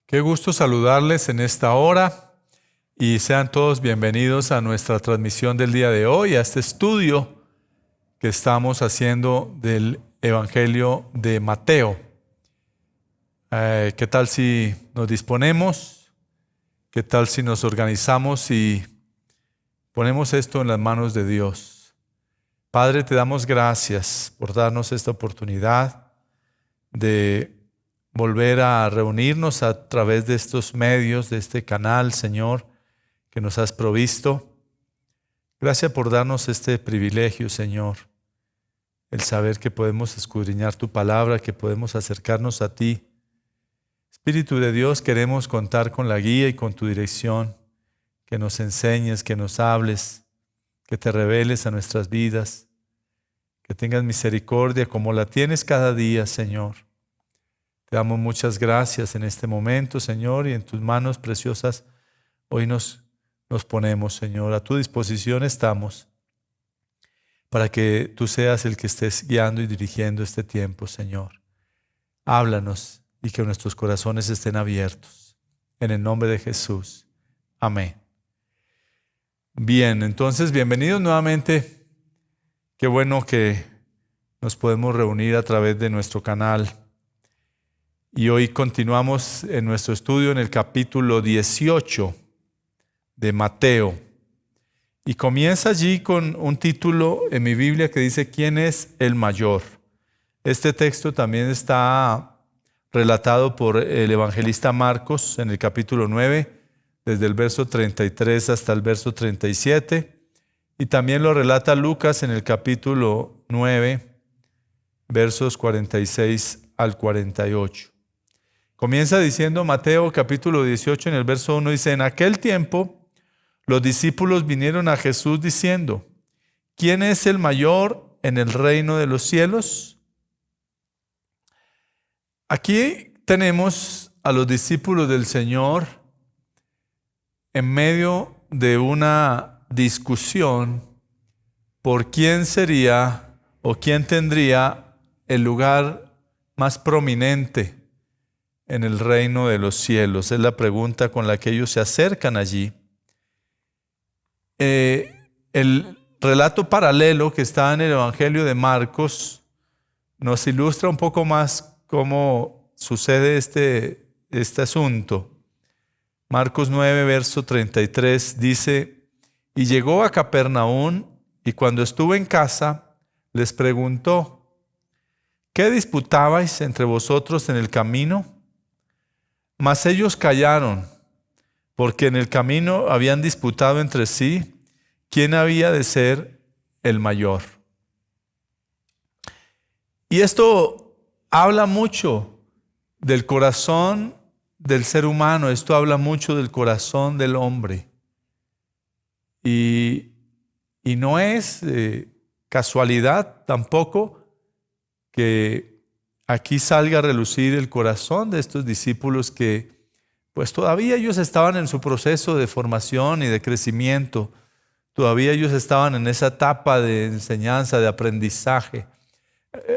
Qué gusto saludarles en esta hora y sean todos bienvenidos a nuestra transmisión del día de hoy, a este estudio que estamos haciendo del Evangelio de Mateo. ¿Qué tal si nos disponemos? ¿Qué tal si nos organizamos y ponemos esto en las manos de Dios? Padre, te damos gracias por darnos esta oportunidad de volver a reunirnos a través de estos medios, de este canal, Señor, que nos has provisto. Gracias por darnos este privilegio, Señor, el saber que podemos escudriñar tu palabra, que podemos acercarnos a ti. Espíritu de Dios, queremos contar con la guía y con tu dirección, que nos enseñes, que nos hables, que te reveles a nuestras vidas, que tengas misericordia como la tienes cada día, Señor. Te damos muchas gracias en este momento, Señor, y en tus manos preciosas hoy nos ponemos, Señor. A tu disposición estamos para que tú seas el que estés guiando y dirigiendo este tiempo, Señor. Háblanos y que nuestros corazones estén abiertos. En el nombre de Jesús. Amén. Bien, entonces, bienvenidos nuevamente. Qué bueno que nos podemos reunir a través de nuestro canal. Y hoy continuamos en nuestro estudio en el capítulo 18 de Mateo. Y comienza allí con un título en mi Biblia que dice ¿Quién es el mayor? Este texto también está relatado por el evangelista Marcos en el capítulo 9, desde el verso 33 hasta el verso 37. Y también lo relata Lucas en el capítulo 9, versos 46 al 48. Comienza diciendo Mateo capítulo 18 en el verso 1, dice: En aquel tiempo los discípulos vinieron a Jesús diciendo: ¿Quién es el mayor en el reino de los cielos? Aquí tenemos a los discípulos del Señor en medio de una discusión por quién sería o quién tendría el lugar más prominente en el reino de los cielos. Es la pregunta con la que ellos se acercan allí. El relato paralelo que está en el Evangelio de Marcos nos ilustra un poco más cómo sucede este asunto. Marcos 9, verso 33 dice: Y llegó a Capernaum, y cuando estuvo en casa, les preguntó: ¿Qué disputabais entre vosotros en el camino? Mas ellos callaron, porque en el camino habían disputado entre sí quién había de ser el mayor. Y esto habla mucho del corazón del ser humano, esto habla mucho del corazón del hombre. Y no es casualidad tampoco que aquí salga a relucir el corazón de estos discípulos que pues todavía ellos estaban en su proceso de formación y de crecimiento. Todavía ellos estaban en esa etapa de enseñanza, de aprendizaje.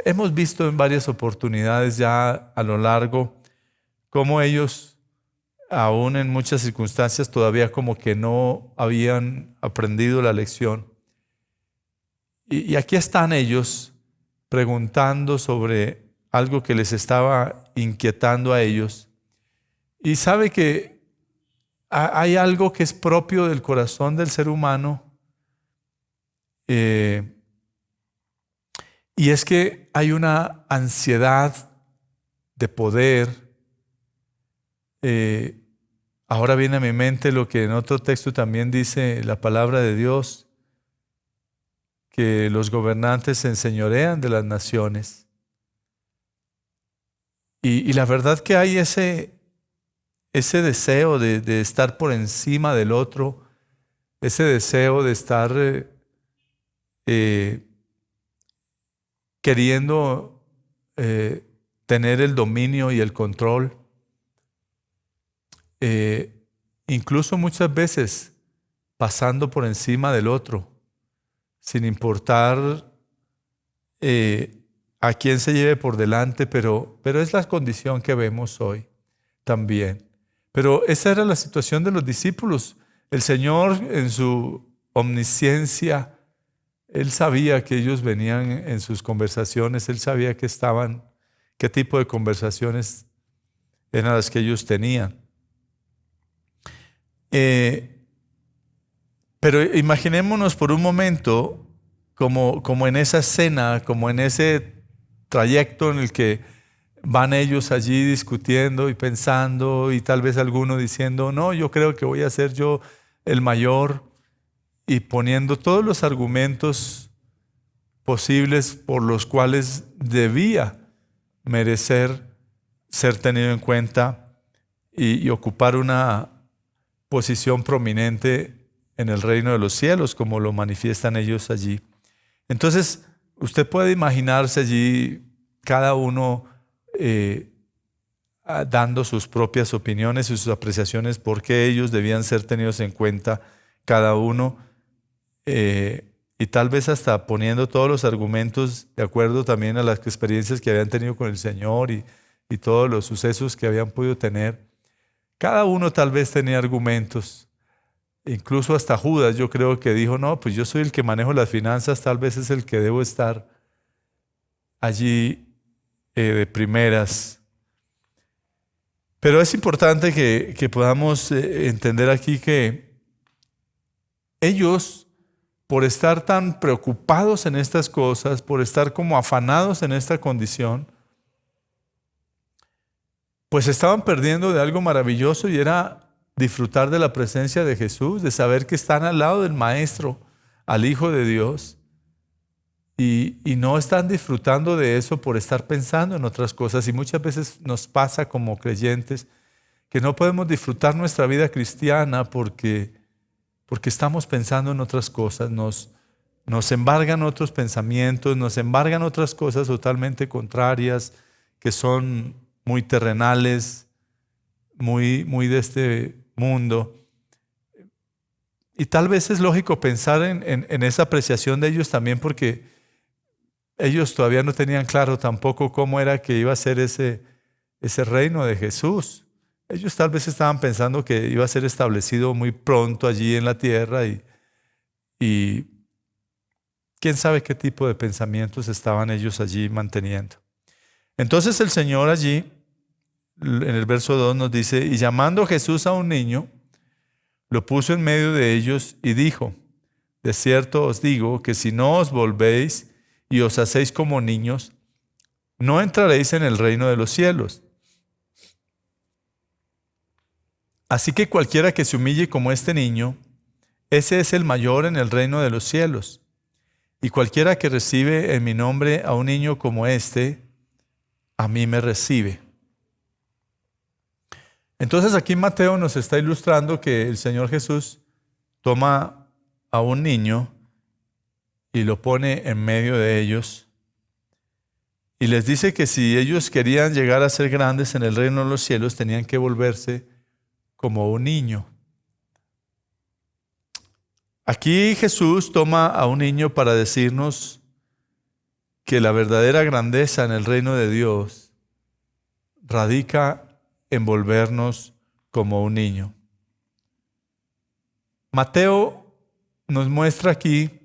Hemos visto en varias oportunidades ya a lo largo cómo ellos, aún en muchas circunstancias, todavía como que no habían aprendido la lección. Y aquí están ellos preguntando sobre algo que les estaba inquietando a ellos. Y sabe que hay algo que es propio del corazón del ser humano, y es que hay una ansiedad de poder. Ahora viene a mi mente lo que en otro texto también dice la palabra de Dios, que los gobernantes se enseñorean de las naciones. Y la verdad que hay ese deseo de estar por encima del otro, ese deseo de estar queriendo tener el dominio y el control. Incluso muchas veces pasando por encima del otro, sin importar a quién se lleve por delante, pero es la condición que vemos hoy también. Pero esa era la situación de los discípulos. El Señor, en su omnisciencia, Él sabía que ellos venían en sus conversaciones, Él sabía que estaban, qué tipo de conversaciones eran las que ellos tenían. Pero imaginémonos por un momento como en esa escena, como en ese trayecto en el que van ellos allí discutiendo y pensando, y tal vez alguno diciendo, no, yo creo que voy a ser yo el mayor, y poniendo todos los argumentos posibles por los cuales debía merecer ser tenido en cuenta y ocupar una posición prominente en el reino de los cielos, como lo manifiestan ellos allí. Entonces, usted puede imaginarse allí cada uno dando sus propias opiniones y sus apreciaciones por qué ellos debían ser tenidos en cuenta cada uno, y tal vez hasta poniendo todos los argumentos de acuerdo también a las experiencias que habían tenido con el Señor y todos los sucesos que habían podido tener. Cada uno tal vez tenía argumentos. Incluso hasta Judas, yo creo que dijo, no, pues yo soy el que manejo las finanzas, tal vez es el que debo estar allí de primeras. Pero es importante que podamos entender aquí que ellos, por estar tan preocupados en estas cosas, por estar como afanados en esta condición, pues estaban perdiendo de algo maravilloso, y era disfrutar de la presencia de Jesús, de saber que están al lado del Maestro, al Hijo de Dios, y no están disfrutando de eso por estar pensando en otras cosas. Y muchas veces nos pasa como creyentes que no podemos disfrutar nuestra vida cristiana porque estamos pensando en otras cosas, nos embargan otros pensamientos, nos embargan otras cosas totalmente contrarias, que son muy terrenales, muy de este mundo. Y tal vez es lógico pensar en esa apreciación de ellos también, porque ellos todavía no tenían claro tampoco cómo era que iba a ser ese reino de Jesús. Ellos tal vez estaban pensando que iba a ser establecido muy pronto allí en la tierra, y quién sabe qué tipo de pensamientos estaban ellos allí manteniendo. Entonces el Señor allí, en el verso 2 nos dice, y llamando Jesús a un niño, lo puso en medio de ellos y dijo, de cierto os digo que si no os volvéis y os hacéis como niños, no entraréis en el reino de los cielos. Así que cualquiera que se humille como este niño, ese es el mayor en el reino de los cielos. Y cualquiera que recibe en mi nombre a un niño como este, a mí me recibe. Entonces aquí Mateo nos está ilustrando que el Señor Jesús toma a un niño y lo pone en medio de ellos, y les dice que si ellos querían llegar a ser grandes en el reino de los cielos, tenían que volverse como un niño. Aquí Jesús toma a un niño para decirnos que la verdadera grandeza en el reino de Dios radica en volvernos como un niño. Mateo nos muestra aquí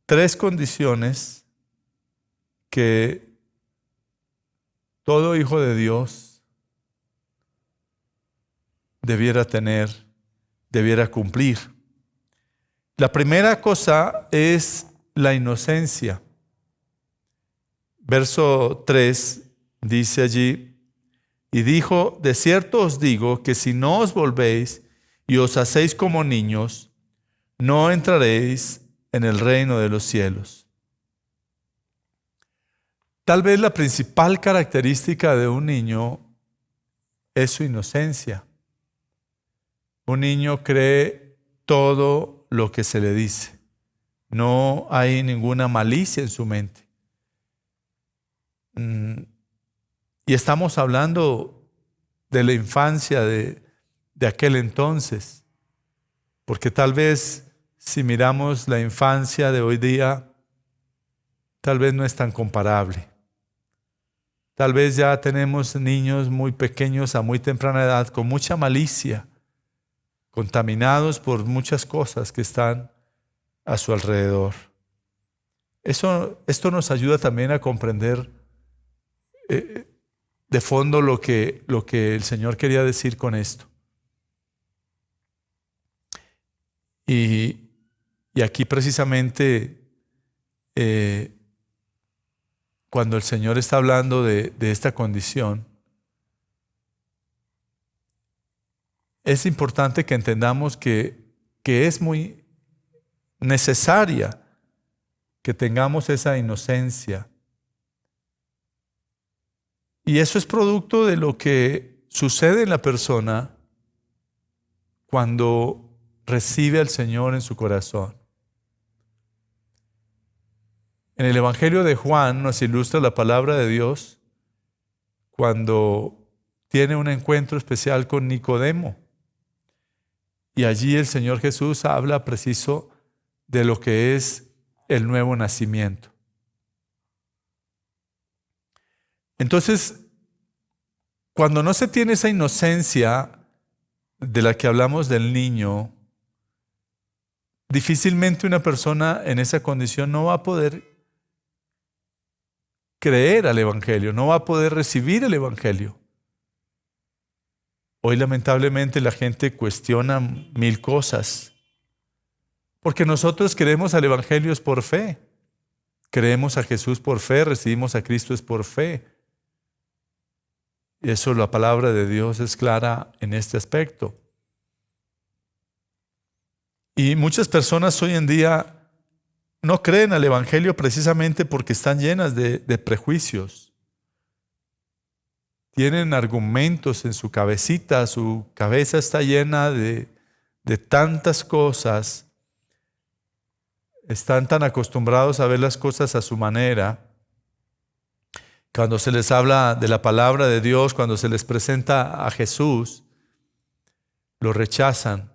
3 condiciones que todo hijo de Dios debiera tener, debiera cumplir. La primera cosa es la inocencia. Verso 3 dice allí, y dijo, de cierto os digo que si no os volvéis y os hacéis como niños, no entraréis en el reino de los cielos. Tal vez la principal característica de un niño es su inocencia. Un niño cree todo lo que se le dice. No hay ninguna malicia en su mente. Y estamos hablando de la infancia de aquel entonces, porque tal vez si miramos la infancia de hoy día, tal vez no es tan comparable. Tal vez ya tenemos niños muy pequeños a muy temprana edad con mucha malicia, contaminados por muchas cosas que están a su alrededor. Esto nos ayuda también a comprender de fondo lo que el Señor quería decir con esto. Y aquí precisamente cuando el Señor está hablando de esta condición, es importante que entendamos que es muy necesaria que tengamos esa inocencia. Y eso es producto de lo que sucede en la persona cuando recibe al Señor en su corazón. En el Evangelio de Juan nos ilustra la palabra de Dios cuando tiene un encuentro especial con Nicodemo. Y allí el Señor Jesús habla preciso de lo que es el nuevo nacimiento. Entonces, cuando no se tiene esa inocencia de la que hablamos del niño, difícilmente una persona en esa condición no va a poder creer al Evangelio, no va a poder recibir el Evangelio. Hoy lamentablemente la gente cuestiona mil cosas, porque nosotros creemos al Evangelio es por fe, creemos a Jesús por fe, recibimos a Cristo es por fe. Y eso la palabra de Dios es clara en este aspecto. Y muchas personas hoy en día no creen al Evangelio precisamente porque están llenas de prejuicios. Tienen argumentos en su cabecita, su cabeza está llena de tantas cosas. Están tan acostumbrados a ver las cosas a su manera. Cuando se les habla de la palabra de Dios, cuando se les presenta a Jesús, lo rechazan.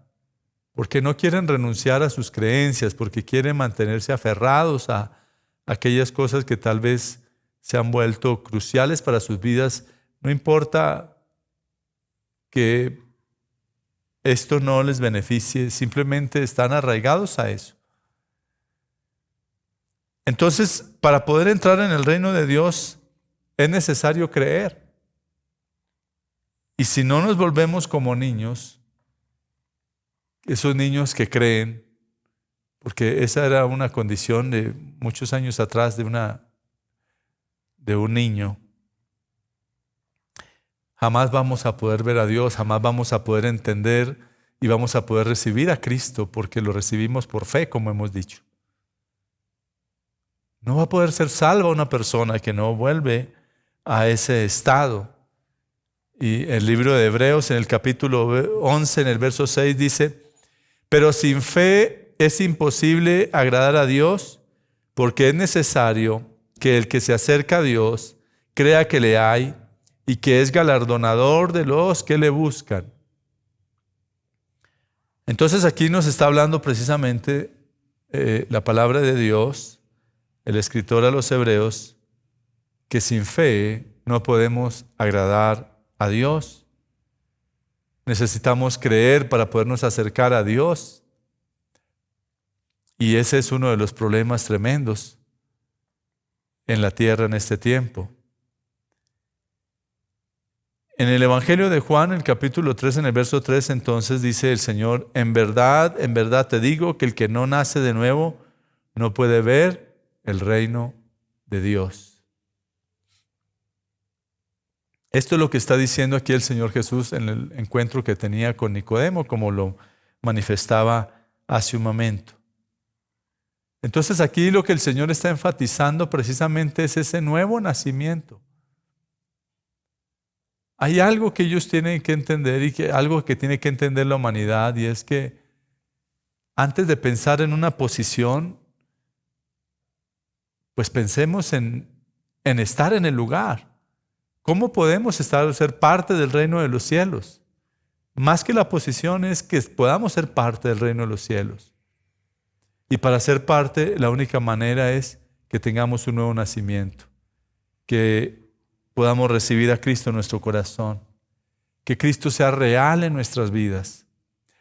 Porque no quieren renunciar a sus creencias, porque quieren mantenerse aferrados a aquellas cosas que tal vez se han vuelto cruciales para sus vidas. No importa que esto no les beneficie, simplemente están arraigados a eso. Entonces, para poder entrar en el reino de Dios, es necesario creer. Y si no nos volvemos como niños, esos niños que creen, porque esa era una condición de muchos años atrás de un niño, jamás vamos a poder ver a Dios, jamás vamos a poder entender y vamos a poder recibir a Cristo porque lo recibimos por fe, como hemos dicho. No va a poder ser salva una persona que no vuelve a ese estado. Y el libro de Hebreos en el capítulo 11, en el verso 6 dice: pero sin fe es imposible agradar a Dios, porque es necesario que el que se acerca a Dios crea que le hay y que es galardonador de los que le buscan. Entonces aquí nos está hablando precisamente la palabra de Dios, el escritor a los Hebreos, que sin fe no podemos agradar a Dios. Necesitamos creer para podernos acercar a Dios. Y ese es uno de los problemas tremendos en la tierra en este tiempo. En el Evangelio de Juan, en el capítulo 3, en el verso 3, entonces dice el Señor: en verdad te digo que el que no nace de nuevo no puede ver el reino de Dios. Esto es lo que está diciendo aquí el Señor Jesús en el encuentro que tenía con Nicodemo, como lo manifestaba hace un momento. Entonces aquí lo que el Señor está enfatizando precisamente es ese nuevo nacimiento. Hay algo que ellos tienen que entender y algo que tiene que entender la humanidad, y es que antes de pensar en una posición, pues pensemos en estar en el lugar. ¿Cómo podemos ser parte del reino de los cielos? Más que la posición es que podamos ser parte del reino de los cielos. Y para ser parte, la única manera es que tengamos un nuevo nacimiento. Que podamos recibir a Cristo en nuestro corazón. Que Cristo sea real en nuestras vidas.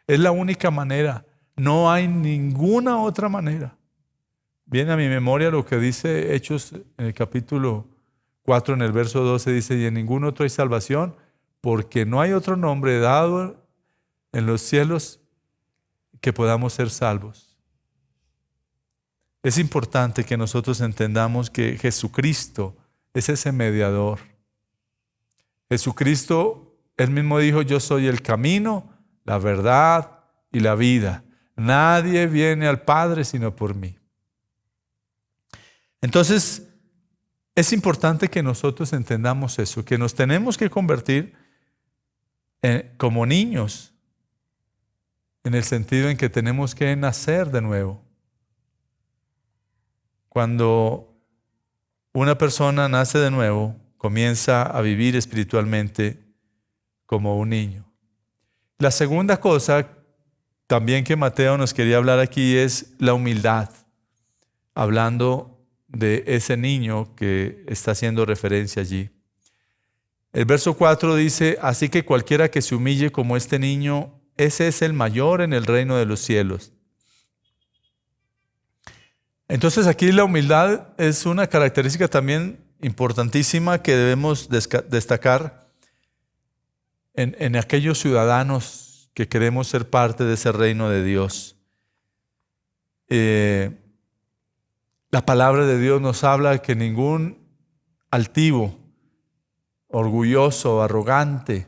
Es la única manera. No hay ninguna otra manera. Viene a mi memoria lo que dice Hechos en el capítulo 4, en el verso 12, dice: y en ningún otro hay salvación, porque no hay otro nombre dado en los cielos que podamos ser salvos. Es importante que nosotros entendamos que Jesucristo es ese mediador. Jesucristo, Él mismo dijo: yo soy el camino, la verdad y la vida. Nadie viene al Padre sino por mí. Entonces, es importante que nosotros entendamos eso, que nos tenemos que convertir como niños, en el sentido en que tenemos que nacer de nuevo. Cuando una persona nace de nuevo, comienza a vivir espiritualmente como un niño. La segunda cosa también que Mateo nos quería hablar aquí es la humildad, hablando de ese niño que está haciendo referencia allí. El verso 4 dice: así que cualquiera que se humille como este niño, ese es el mayor en el reino de los cielos. Entonces aquí la humildad es una característica también importantísima que debemos destacar en aquellos ciudadanos que queremos ser parte de ese reino de Dios. La palabra de Dios nos habla que ningún altivo, orgulloso, arrogante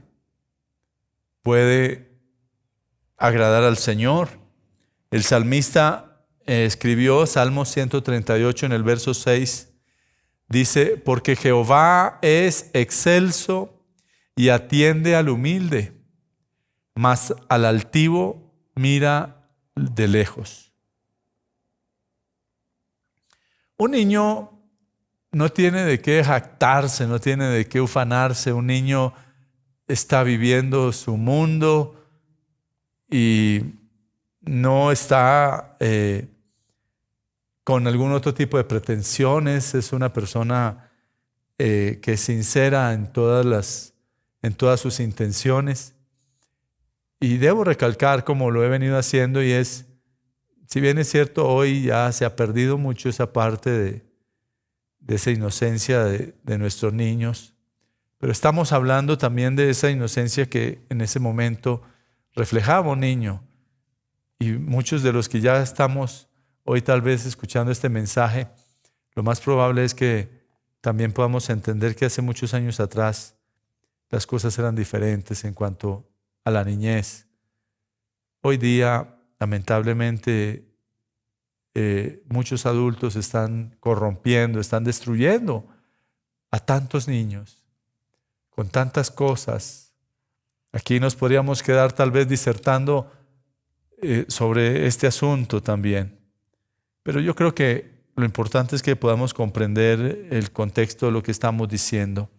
puede agradar al Señor. El salmista escribió Salmo 138 en el verso 6. Dice: porque Jehová es excelso y atiende al humilde, mas al altivo mira de lejos. Un niño no tiene de qué jactarse, no tiene de qué ufanarse. Un niño está viviendo su mundo y no está con algún otro tipo de pretensiones. Es una persona que es sincera en todas sus intenciones. Y debo recalcar, como lo he venido haciendo, y es, si bien es cierto, hoy ya se ha perdido mucho esa parte de esa inocencia de nuestros niños, pero estamos hablando también de esa inocencia que en ese momento reflejaba un niño. Y muchos de los que ya estamos hoy tal vez escuchando este mensaje, lo más probable es que también podamos entender que hace muchos años atrás las cosas eran diferentes en cuanto a la niñez. Hoy día, lamentablemente, muchos adultos están corrompiendo, están destruyendo a tantos niños con tantas cosas. Aquí nos podríamos quedar tal vez disertando sobre este asunto también. Pero yo creo que lo importante es que podamos comprender el contexto de lo que estamos diciendo.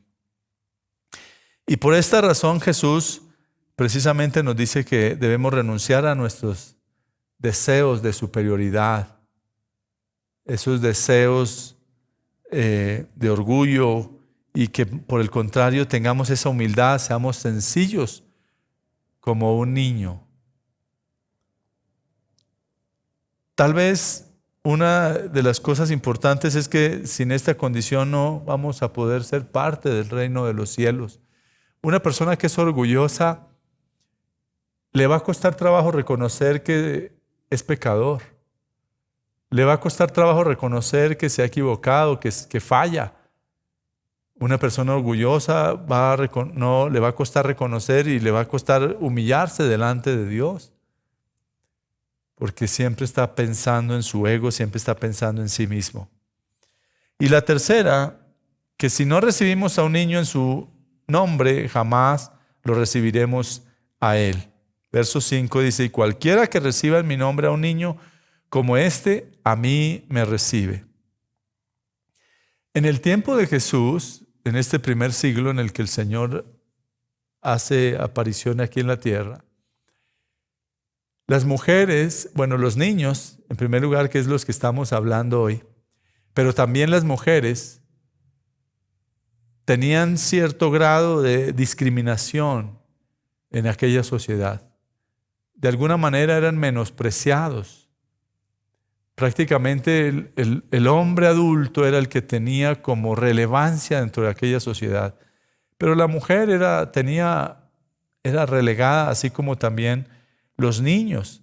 Y por esta razón Jesús precisamente nos dice que debemos renunciar a nuestros deseos de superioridad, esos deseos de orgullo, y que por el contrario tengamos esa humildad, seamos sencillos como un niño. Tal vez una de las cosas importantes es que sin esta condición no vamos a poder ser parte del reino de los cielos. Una persona que es orgullosa le va a costar trabajo reconocer que es pecador. Le va a costar trabajo reconocer que se ha equivocado, que falla. Una persona orgullosa no le va a costar reconocer y le va a costar humillarse delante de Dios. Porque siempre está pensando en su ego, siempre está pensando en sí mismo. Y la tercera, que si no recibimos a un niño en su nombre, jamás lo recibiremos a él. Verso 5 dice: y cualquiera que reciba en mi nombre a un niño como este, a mí me recibe. En el tiempo de Jesús, en este primer siglo en el que el Señor hace aparición aquí en la tierra, las mujeres, los niños, en primer lugar, que es los que estamos hablando hoy, pero también las mujeres, tenían cierto grado de discriminación en aquella sociedad. De alguna manera eran menospreciados. Prácticamente el hombre adulto era el que tenía como relevancia dentro de aquella sociedad. Pero la mujer era relegada, así como también los niños.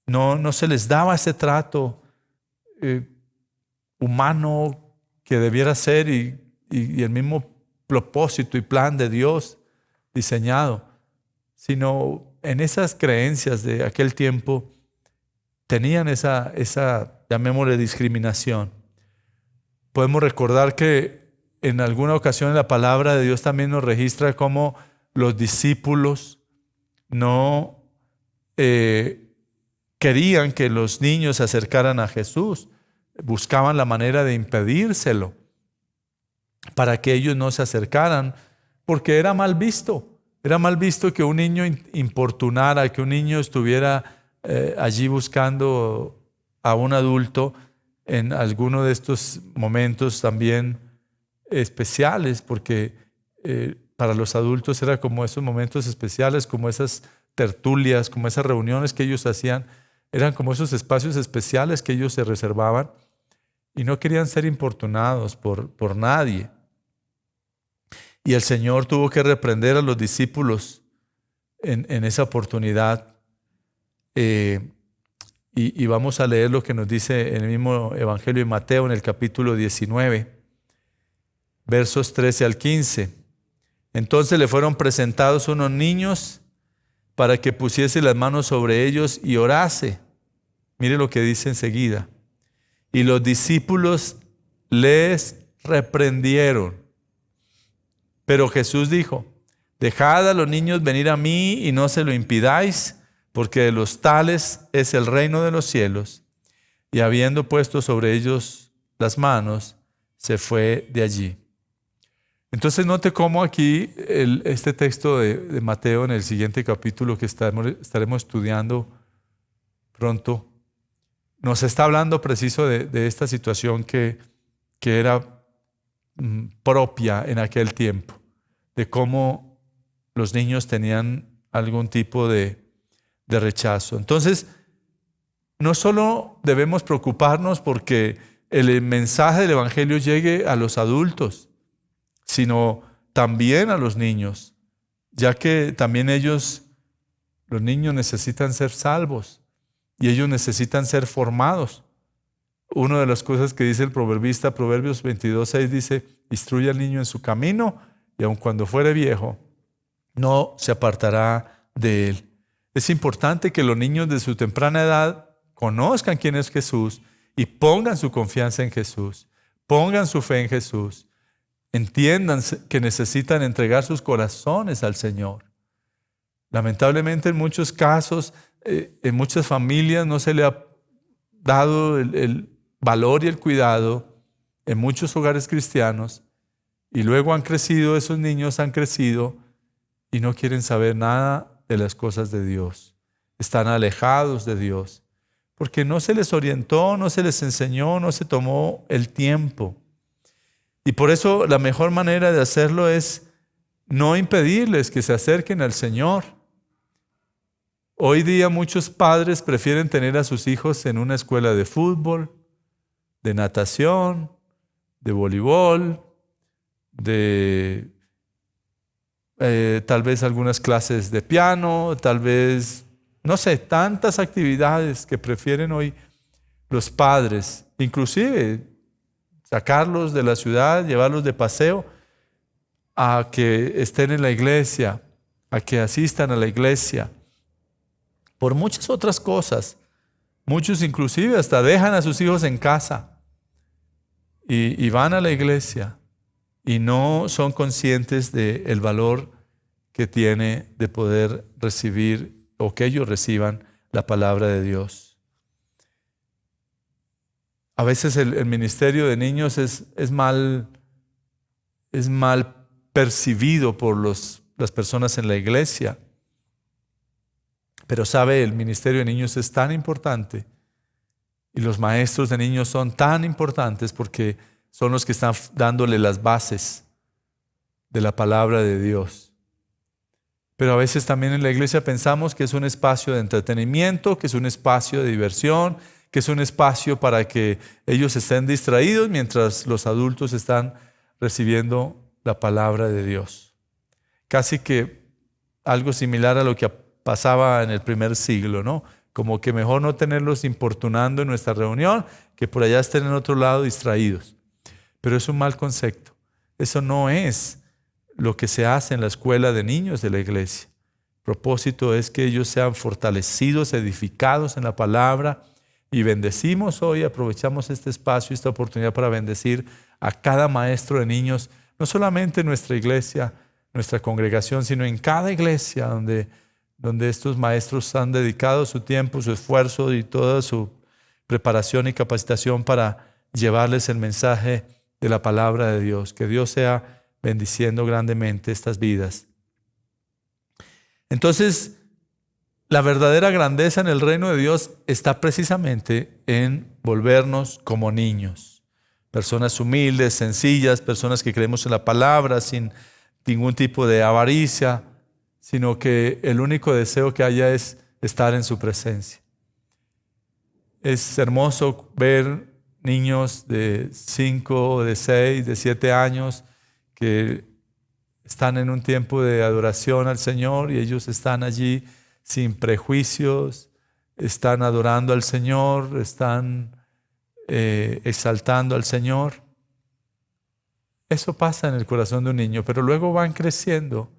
No se les daba ese trato humano que debiera ser y el mismo propósito y plan de Dios diseñado, sino en esas creencias de aquel tiempo tenían esa llamémosle, discriminación. Podemos recordar que en alguna ocasión la palabra de Dios también nos registra cómo los discípulos no querían que los niños se acercaran a Jesús. Buscaban la manera de impedírselo para que ellos no se acercaran, porque era mal visto. Era mal visto que un niño importunara, que un niño estuviera allí buscando a un adulto en alguno de estos momentos también especiales, porque para los adultos era como esos momentos especiales, como esas tertulias, como esas reuniones que ellos hacían, eran como esos espacios especiales que ellos se reservaban y no querían ser importunados por nadie. Y el Señor tuvo que reprender a los discípulos en esa oportunidad. Y vamos a leer lo que nos dice en el mismo Evangelio de Mateo, en el capítulo 19, versos 13 al 15. Entonces le fueron presentados unos niños para que pusiese las manos sobre ellos y orase. Mire lo que dice enseguida. Y los discípulos les reprendieron. Pero Jesús dijo: dejad a los niños venir a mí y no se lo impidáis, porque de los tales es el reino de los cielos. Y habiendo puesto sobre ellos las manos, se fue de allí. Entonces note cómo aquí este texto de Mateo en el siguiente capítulo que estaremos estudiando pronto, nos está hablando preciso de esta situación que era propia en aquel tiempo, de cómo los niños tenían algún tipo de rechazo. Entonces, no solo debemos preocuparnos porque el mensaje del Evangelio llegue a los adultos, sino también a los niños, ya que también los niños necesitan ser salvos y ellos necesitan ser formados. Una de las cosas que dice el proverbista, Proverbios 22:6, dice: instruye al niño en su camino y aun cuando fuere viejo, no se apartará de él. Es importante que los niños de su temprana edad conozcan quién es Jesús y pongan su confianza en Jesús, pongan su fe en Jesús, entiendan que necesitan entregar sus corazones al Señor. Lamentablemente en muchos casos, en muchas familias no se le ha dado el valor y el cuidado en muchos hogares cristianos, y luego esos niños han crecido y no quieren saber nada de las cosas de Dios. Están alejados de Dios porque no se les orientó, no se les enseñó, no se tomó el tiempo. Y por eso la mejor manera de hacerlo es no impedirles que se acerquen al Señor. Hoy día muchos padres prefieren tener a sus hijos en una escuela de fútbol, de natación, de voleibol, de tal vez algunas clases de piano, tal vez, no sé, tantas actividades que prefieren hoy los padres, inclusive sacarlos de la ciudad, llevarlos de paseo, a que estén en la iglesia, a que asistan a la iglesia, por muchas otras cosas. Muchos inclusive hasta dejan a sus hijos en casa y van a la iglesia y no son conscientes del valor que tiene de poder recibir o que ellos reciban la palabra de Dios. A veces el ministerio de niños es mal percibido por las personas en la iglesia. Pero sabe, el ministerio de niños es tan importante y los maestros de niños son tan importantes porque son los que están dándole las bases de la palabra de Dios. Pero a veces también en la iglesia pensamos que es un espacio de entretenimiento, que es un espacio de diversión, que es un espacio para que ellos estén distraídos mientras los adultos están recibiendo la palabra de Dios. Casi que algo similar a lo que pasaba en el primer siglo, ¿no? Como que mejor no tenerlos importunando en nuestra reunión, que por allá estén en otro lado distraídos. Pero es un mal concepto. Eso no es lo que se hace en la escuela de niños de la iglesia. El propósito es que ellos sean fortalecidos, edificados en la palabra, y bendecimos hoy, aprovechamos este espacio, esta oportunidad para bendecir a cada maestro de niños, no solamente en nuestra iglesia, nuestra congregación, sino en cada iglesia donde estos maestros han dedicado su tiempo, su esfuerzo y toda su preparación y capacitación para llevarles el mensaje de la palabra de Dios. Que Dios sea bendiciendo grandemente estas vidas. Entonces, la verdadera grandeza en el reino de Dios está precisamente en volvernos como niños. Personas humildes, sencillas, personas que creemos en la palabra sin ningún tipo de avaricia, sino que el único deseo que haya es estar en su presencia. Es hermoso ver niños de 5, de 6, de 7 años que están en un tiempo de adoración al Señor y ellos están allí sin prejuicios, están adorando al Señor, están exaltando al Señor. Eso pasa en el corazón de un niño, pero luego van creciendo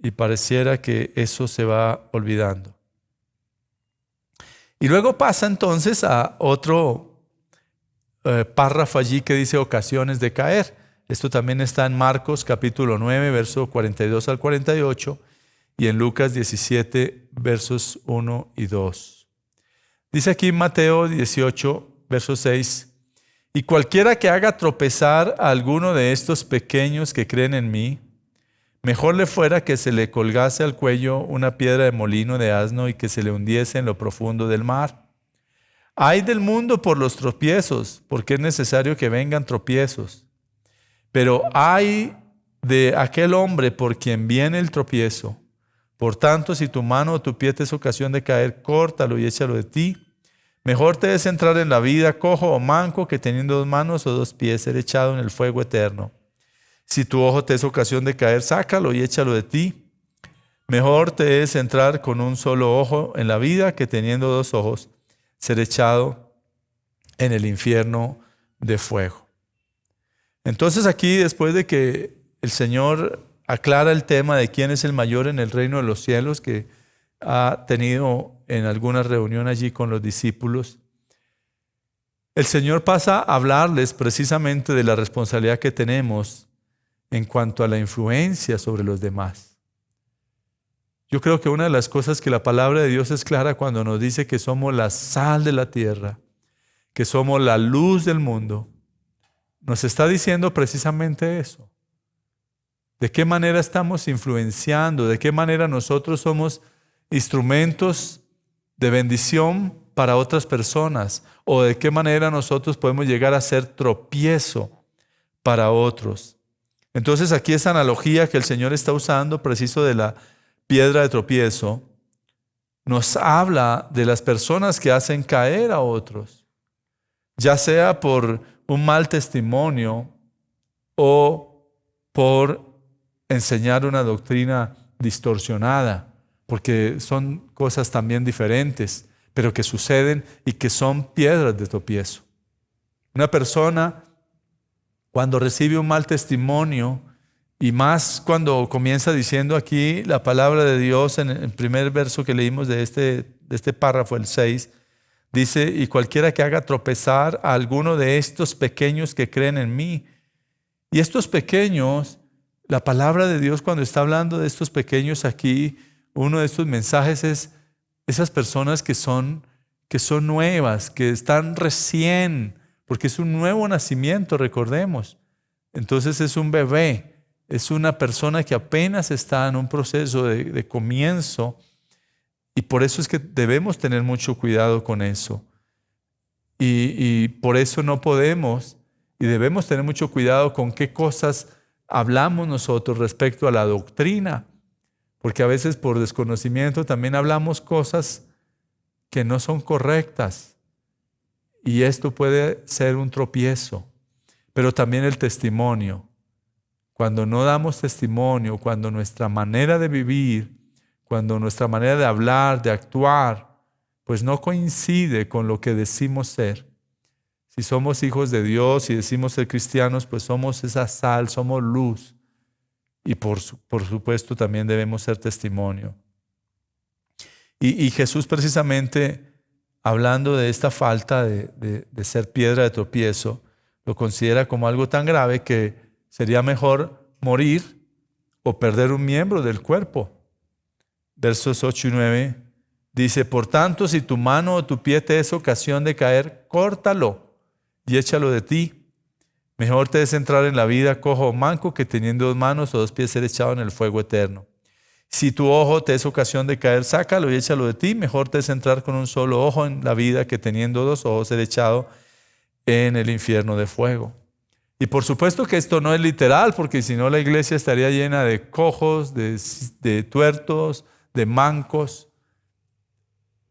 y pareciera que eso se va olvidando. Y luego pasa entonces a otro párrafo allí que dice ocasiones de caer. Esto también está en Marcos capítulo 9, verso 42 al 48 y en Lucas 17, versos 1 y 2. Dice aquí Mateo 18, verso 6, y cualquiera que haga tropezar a alguno de estos pequeños que creen en mí, mejor le fuera que se le colgase al cuello una piedra de molino de asno y que se le hundiese en lo profundo del mar. Ay del mundo por los tropiezos, porque es necesario que vengan tropiezos. Pero ay de aquel hombre por quien viene el tropiezo. Por tanto, si tu mano o tu pie te es ocasión de caer, córtalo y échalo de ti. Mejor te es entrar en la vida cojo o manco que teniendo 2 manos o 2 pies ser echado en el fuego eterno. Si tu ojo te es ocasión de caer, sácalo y échalo de ti. Mejor te es entrar con un solo ojo en la vida que teniendo 2 ojos ser echado en el infierno de fuego. Entonces aquí, después de que el Señor aclara el tema de quién es el mayor en el reino de los cielos, que ha tenido en alguna reunión allí con los discípulos, el Señor pasa a hablarles precisamente de la responsabilidad que tenemos en cuanto a la influencia sobre los demás. Yo creo que una de las cosas que la palabra de Dios es clara cuando nos dice que somos la sal de la tierra, que somos la luz del mundo, nos está diciendo precisamente eso. ¿De qué manera estamos influenciando? ¿De qué manera nosotros somos instrumentos de bendición para otras personas? ¿O de qué manera nosotros podemos llegar a ser tropiezo para otros? Entonces aquí esa analogía que el Señor está usando, preciso de la piedra de tropiezo, nos habla de las personas que hacen caer a otros, ya sea por un mal testimonio o por enseñar una doctrina distorsionada, porque son cosas también diferentes, pero que suceden y que son piedras de tropiezo. Una persona, cuando recibe un mal testimonio, y más cuando comienza diciendo aquí la palabra de Dios en el primer verso que leímos de este párrafo, el 6, dice, y cualquiera que haga tropezar a alguno de estos pequeños que creen en mí. Y estos pequeños, la palabra de Dios cuando está hablando de estos pequeños aquí, uno de estos mensajes es esas personas que son nuevas, que están recién, porque es un nuevo nacimiento, recordemos. Entonces es un bebé, es una persona que apenas está en un proceso de comienzo, y por eso es que debemos tener mucho cuidado con eso. Y por eso no podemos y debemos tener mucho cuidado con qué cosas hablamos nosotros respecto a la doctrina, porque a veces por desconocimiento también hablamos cosas que no son correctas y esto puede ser un tropiezo. Pero también el testimonio. Cuando no damos testimonio, cuando nuestra manera de vivir, cuando nuestra manera de hablar, de actuar, pues no coincide con lo que decimos ser. Si somos hijos de Dios y decimos ser cristianos, pues somos esa sal, somos luz. Y por supuesto también debemos ser testimonio. Y Jesús precisamente, hablando de esta falta de ser piedra de tropiezo, lo considera como algo tan grave que sería mejor morir o perder un miembro del cuerpo. Versos 8 y 9 dice: por tanto, si tu mano o tu pie te es ocasión de caer, córtalo y échalo de ti. Mejor te es entrar en la vida cojo o manco que teniendo 2 manos o 2 pies ser echado en el fuego eterno. Si tu ojo te es ocasión de caer, sácalo y échalo de ti. Mejor te es entrar con un solo ojo en la vida que teniendo 2 ojos ser echado en el infierno de fuego. Y por supuesto que esto no es literal, porque si no la iglesia estaría llena de cojos, de tuertos, de mancos.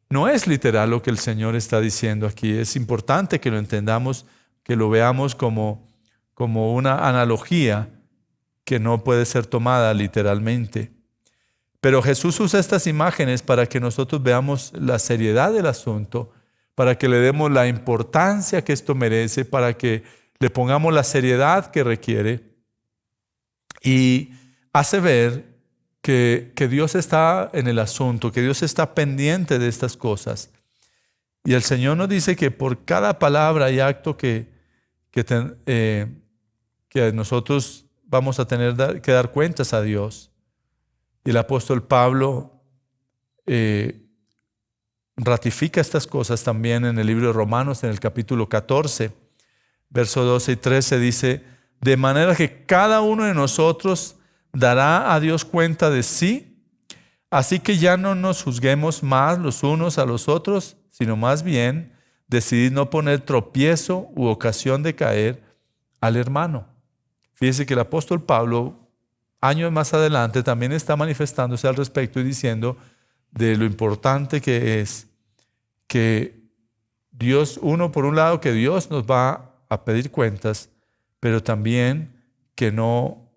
No es literal lo que el Señor está diciendo aquí. Es importante que lo entendamos, que lo veamos como una analogía que no puede ser tomada literalmente. Pero Jesús usa estas imágenes para que nosotros veamos la seriedad del asunto, para que le demos la importancia que esto merece, para que le pongamos la seriedad que requiere, y hace ver que Dios está en el asunto, que Dios está pendiente de estas cosas. Y el Señor nos dice que por cada palabra y acto que nosotros vamos a tener que dar cuentas a Dios. Y el apóstol Pablo ratifica estas cosas también en el libro de Romanos, en el capítulo 14, versos 12 y 13, dice: de manera que cada uno de nosotros dará a Dios cuenta de sí, así que ya no nos juzguemos más los unos a los otros, sino más bien decidid no poner tropiezo u ocasión de caer al hermano. Fíjese que el apóstol Pablo, años más adelante, también está manifestándose al respecto y diciendo de lo importante que es que Dios, por un lado, que Dios nos va a pedir cuentas, pero también que no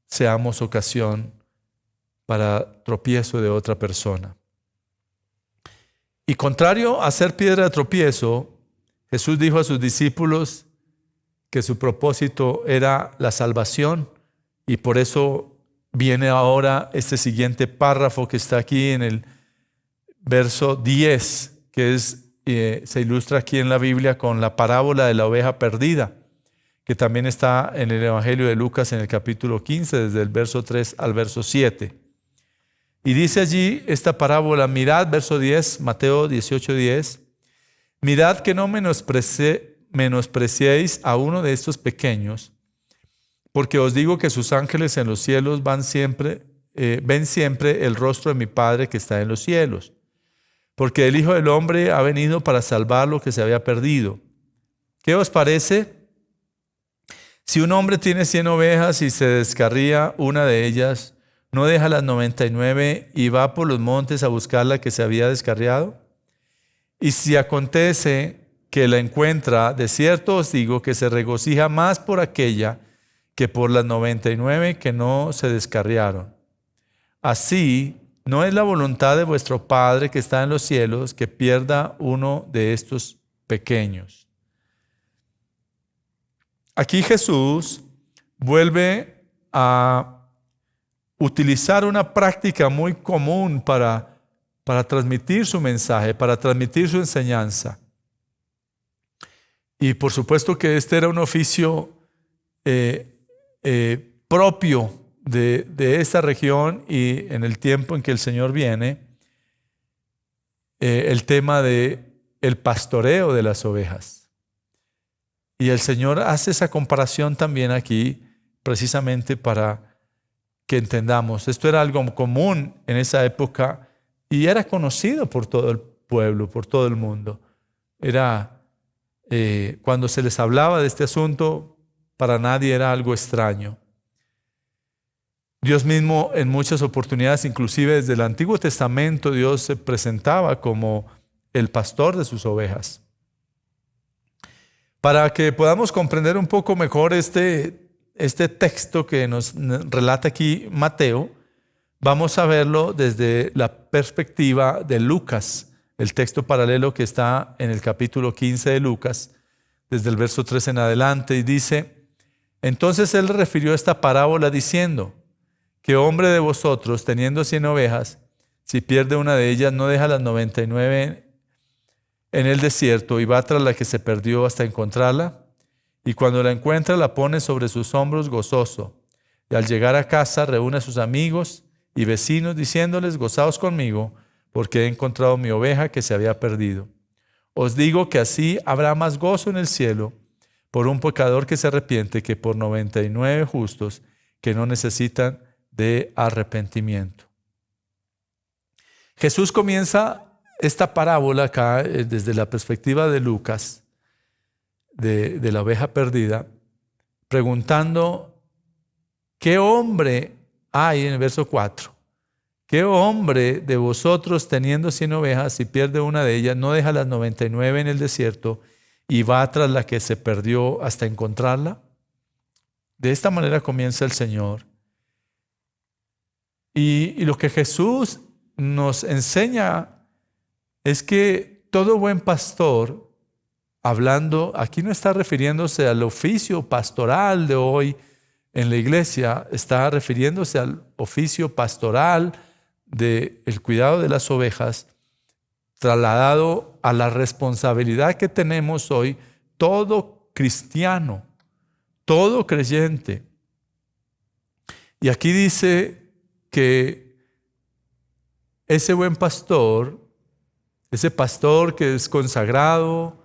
seamos ocasión para tropiezo de otra persona. Y contrario a ser piedra de tropiezo, Jesús dijo a sus discípulos que su propósito era la salvación, y por eso viene ahora este siguiente párrafo que está aquí en el verso 10, que se ilustra aquí en la Biblia con la parábola de la oveja perdida, que también está en el Evangelio de Lucas en el capítulo 15, desde el verso 3 al verso 7. Y dice allí esta parábola: mirad, verso 10, Mateo 18:10, mirad que no menospreciéis a uno de estos pequeños, porque os digo que sus ángeles en los cielos ven siempre el rostro de mi Padre que está en los cielos. Porque el Hijo del Hombre ha venido para salvar lo que se había perdido. ¿Qué os parece? Si un hombre tiene 100 ovejas y se descarría una de ellas, ¿no deja las 99 y va por los montes a buscar la que se había descarriado? Y si acontece que la encuentra, de cierto os digo que se regocija más por aquella que por las 99 que no se descarriaron. Así, no es la voluntad de vuestro Padre que está en los cielos que pierda uno de estos pequeños. Aquí Jesús vuelve a utilizar una práctica muy común para transmitir su mensaje, para transmitir su enseñanza. Y por supuesto que este era un oficio propio de esta región, y en el tiempo en que el Señor viene, el tema de el pastoreo de las ovejas. Y el Señor hace esa comparación también aquí, precisamente para que entendamos. Esto era algo común en esa época y era conocido por todo el pueblo, por todo el mundo. Era cuando se les hablaba de este asunto, para nadie era algo extraño. Dios mismo en muchas oportunidades, inclusive desde el Antiguo Testamento, Dios se presentaba como el pastor de sus ovejas. Para que podamos comprender un poco mejor este texto que nos relata aquí Mateo, vamos a verlo desde la perspectiva de Lucas, el texto paralelo que está en el capítulo 15 de Lucas, desde el verso 3 en adelante, y dice: entonces él refirió esta parábola diciendo: ¿qué hombre de vosotros, teniendo 100 ovejas, si pierde una de ellas, no deja las 99 en el desierto y va tras la que se perdió hasta encontrarla? Y cuando la encuentra, la pone sobre sus hombros gozoso. Y al llegar a casa, reúne a sus amigos y vecinos, diciéndoles: gozaos conmigo, porque he encontrado mi oveja que se había perdido. Os digo que así habrá más gozo en el cielo por un pecador que se arrepiente que por 99 justos que no necesitan de arrepentimiento. Jesús comienza esta parábola acá desde la perspectiva de Lucas, de la oveja perdida, preguntando: ¿qué hombre hay, en el verso 4? ¿Qué hombre de vosotros, teniendo 100 ovejas, si pierde una de ellas, no deja las 99 en el desierto y va tras la que se perdió hasta encontrarla? De esta manera comienza el Señor. Y lo que Jesús nos enseña es que todo buen pastor, hablando, aquí no está refiriéndose al oficio pastoral de hoy en la iglesia, está refiriéndose al oficio pastoral del cuidado de las ovejas, trasladado a la responsabilidad que tenemos hoy todo cristiano, todo creyente. Y aquí dice que ese buen pastor, ese pastor que es consagrado,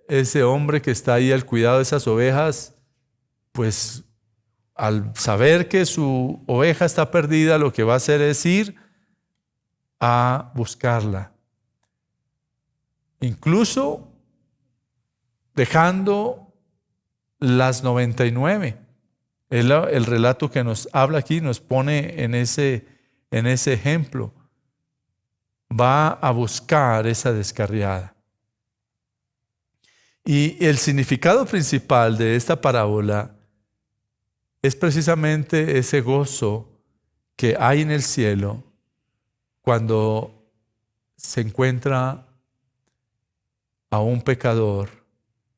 ese hombre que está ahí al cuidado de esas ovejas, pues al saber que su oveja está perdida, lo que va a hacer es ir a buscarla. Incluso dejando las 99. El relato que nos habla aquí nos pone en ese ejemplo. Va a buscar esa descarriada. Y el significado principal de esta parábola es precisamente ese gozo que hay en el cielo cuando se encuentra a un pecador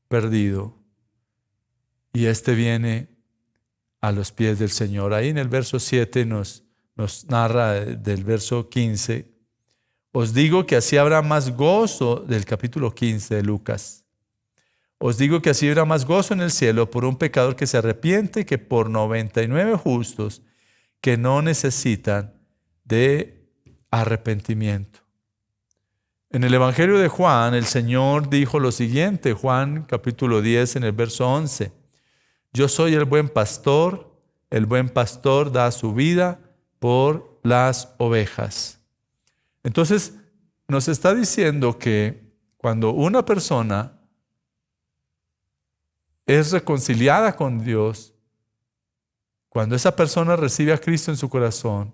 perdido y éste viene a los pies del Señor. Ahí en el verso 7 nos narra del verso 15: os digo que así habrá más gozo, del capítulo 15 de Lucas. Os digo que así habrá más gozo en el cielo por un pecador que se arrepiente que por 99 justos que no necesitan de arrepentimiento. En el Evangelio de Juan, el Señor dijo lo siguiente, Juan capítulo 10 en el verso 11: yo soy el buen pastor da su vida por las ovejas. Entonces, nos está diciendo que cuando una persona es reconciliada con Dios, cuando esa persona recibe a Cristo en su corazón,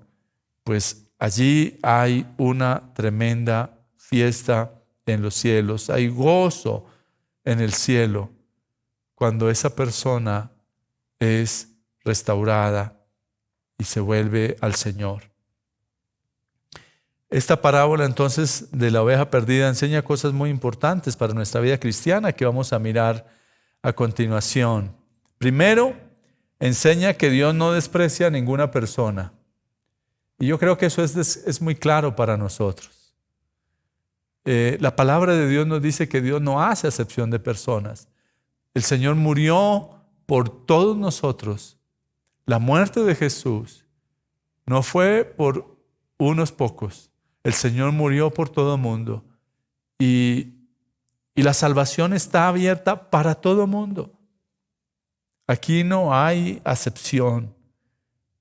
pues allí hay una tremenda fiesta en los cielos, hay gozo en el cielo cuando esa persona es restaurada y se vuelve al Señor. Esta parábola entonces de la oveja perdida enseña cosas muy importantes para nuestra vida cristiana que vamos a mirar a continuación. Primero, enseña que Dios no desprecia a ninguna persona. Y yo creo que eso es muy claro para nosotros. La palabra de Dios nos dice que Dios no hace acepción de personas. El Señor murió por todos nosotros. La muerte de Jesús no fue por unos pocos. El Señor murió por todo el mundo. Y la salvación está abierta para todo el mundo. Aquí no hay acepción.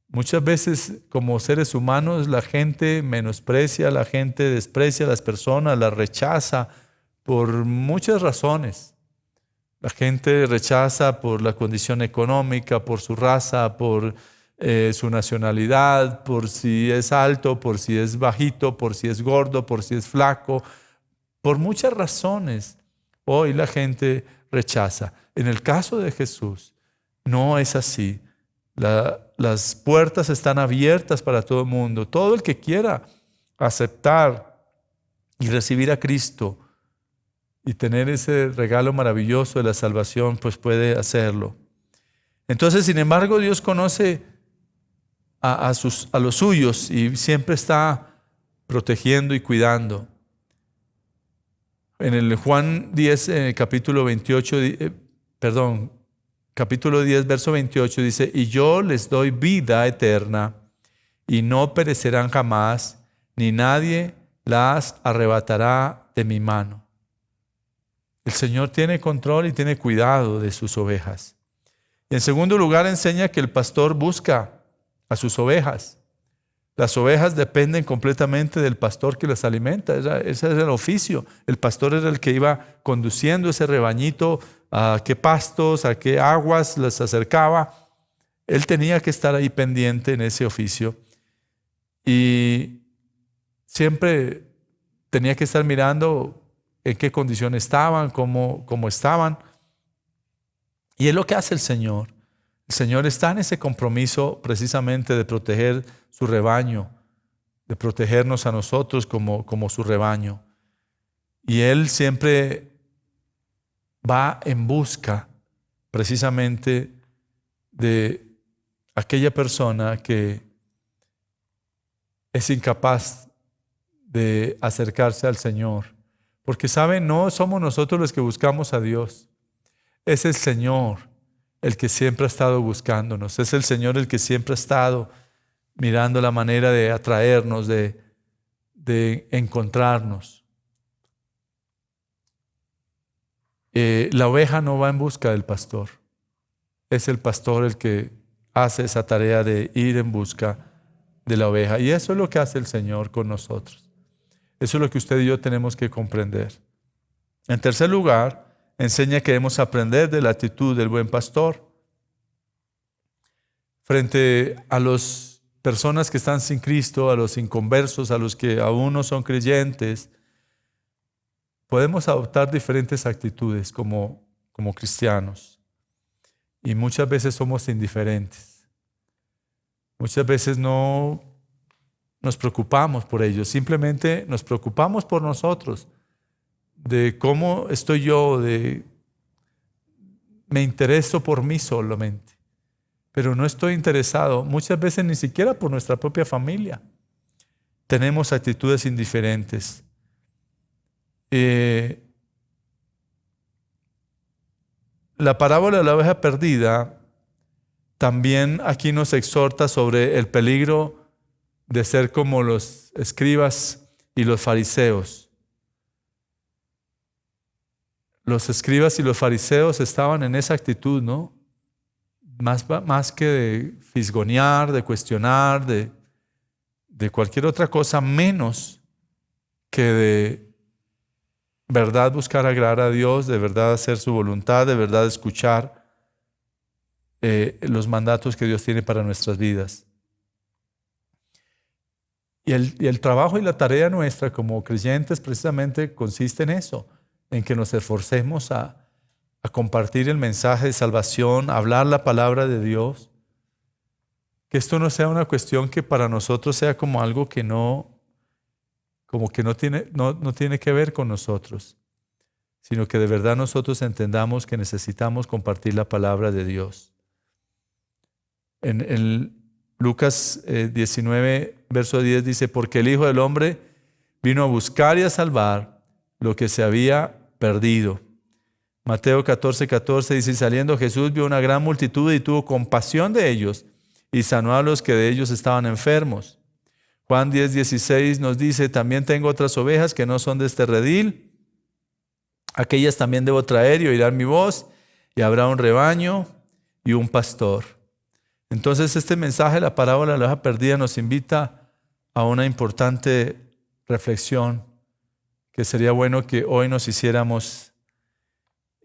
Muchas veces como seres humanos la gente menosprecia, la gente desprecia a las personas, las rechaza por muchas razones. La gente rechaza por la condición económica, por su raza, por su nacionalidad, por si es alto, por si es bajito, por si es gordo, por si es flaco. Por muchas razones, hoy la gente rechaza. En el caso de Jesús, no es así. Las puertas están abiertas para todo el mundo. Todo el que quiera aceptar y recibir a Cristo y tener ese regalo maravilloso de la salvación, pues puede hacerlo. Entonces, sin embargo, Dios conoce a los suyos y siempre está protegiendo y cuidando. En el Juan 10, capítulo 10, verso 28 dice: y yo les doy vida eterna y no perecerán jamás, ni nadie las arrebatará de mi mano. El Señor tiene control y tiene cuidado de sus ovejas. Y en segundo lugar, enseña que el pastor busca a sus ovejas. Las ovejas dependen completamente del pastor que las alimenta. Ese era el oficio. El pastor era el que iba conduciendo ese rebañito a qué pastos, a qué aguas les acercaba. Él tenía que estar ahí pendiente en ese oficio. Y siempre tenía que estar mirando en qué condición estaban, cómo estaban. Y es lo que hace el Señor. El Señor está en ese compromiso precisamente de proteger su rebaño, de protegernos a nosotros como su rebaño. Y Él siempre va en busca precisamente de aquella persona que es incapaz de acercarse al Señor. Porque saben, no somos nosotros los que buscamos a Dios. Es el Señor el que siempre ha estado buscándonos. Es el Señor el que siempre ha estado mirando la manera de atraernos, de encontrarnos. La oveja no va en busca del pastor. Es el pastor el que hace esa tarea de ir en busca de la oveja. Y eso es lo que hace el Señor con nosotros. Eso es lo que usted y yo tenemos que comprender. En tercer lugar, enseña que debemos aprender de la actitud del buen pastor. Frente a las personas que están sin Cristo, a los inconversos, a los que aún no son creyentes, podemos adoptar diferentes actitudes como cristianos. Y muchas veces somos indiferentes. Muchas veces no nos preocupamos por ellos, simplemente nos preocupamos por nosotros, de cómo estoy yo, me intereso por mí solamente, pero no estoy interesado muchas veces ni siquiera por nuestra propia familia. Tenemos actitudes indiferentes. La parábola de la oveja perdida también aquí nos exhorta sobre el peligro de ser como los escribas y los fariseos. Los escribas y los fariseos estaban en esa actitud, ¿no? Más que de fisgonear, de cuestionar, de cualquier otra cosa, menos que de verdad buscar agradar a Dios, de verdad hacer su voluntad, de verdad escuchar los mandatos que Dios tiene para nuestras vidas. Y el trabajo y la tarea nuestra como creyentes precisamente consiste en eso, en que nos esforcemos a compartir el mensaje de salvación, a hablar la palabra de Dios. Que esto no sea una cuestión que para nosotros sea como algo que no tiene que ver con nosotros, sino que de verdad nosotros entendamos que necesitamos compartir la palabra de Dios. En Lucas 19, verso 10 dice: porque el Hijo del Hombre vino a buscar y a salvar lo que se había perdido. Mateo 14:14 dice: y saliendo Jesús vio una gran multitud y tuvo compasión de ellos y sanó a los que de ellos estaban enfermos. Juan 10:16 nos dice: también tengo otras ovejas que no son de este redil, aquellas también debo traer y oirán mi voz, y habrá un rebaño y un pastor. Entonces este mensaje de la parábola de la oveja perdida nos invita a una importante reflexión que sería bueno que hoy nos hiciéramos,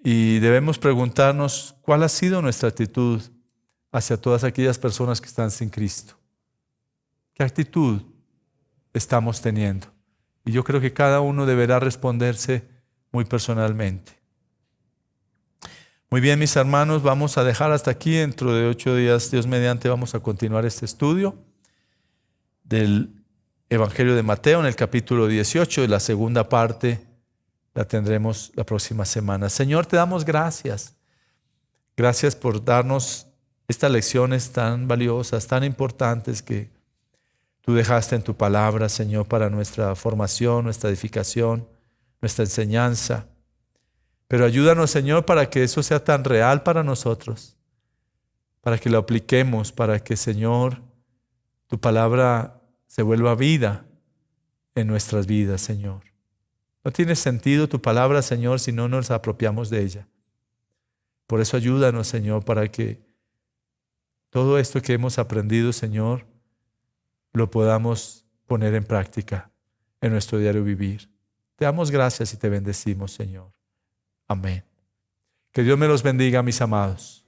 y debemos preguntarnos cuál ha sido nuestra actitud hacia todas aquellas personas que están sin Cristo? ¿Qué actitud estamos teniendo? Y yo creo que cada uno deberá responderse muy personalmente. Muy bien, mis hermanos, vamos a dejar hasta aquí. Dentro de 8 días, Dios mediante, vamos a continuar este estudio del Evangelio de Mateo en el capítulo 18, y la segunda parte la tendremos la próxima semana. Señor, te damos gracias. Gracias por darnos estas lecciones tan valiosas, tan importantes que tú dejaste en tu palabra, Señor, para nuestra formación, nuestra edificación, nuestra enseñanza. Pero ayúdanos, Señor, para que eso sea tan real para nosotros, para que lo apliquemos, para que, Señor, tu palabra se vuelva vida en nuestras vidas, Señor. No tiene sentido tu palabra, Señor, si no nos apropiamos de ella. Por eso ayúdanos, Señor, para que todo esto que hemos aprendido, Señor, lo podamos poner en práctica en nuestro diario vivir. Te damos gracias y te bendecimos, Señor. Amén. Que Dios me los bendiga, mis amados.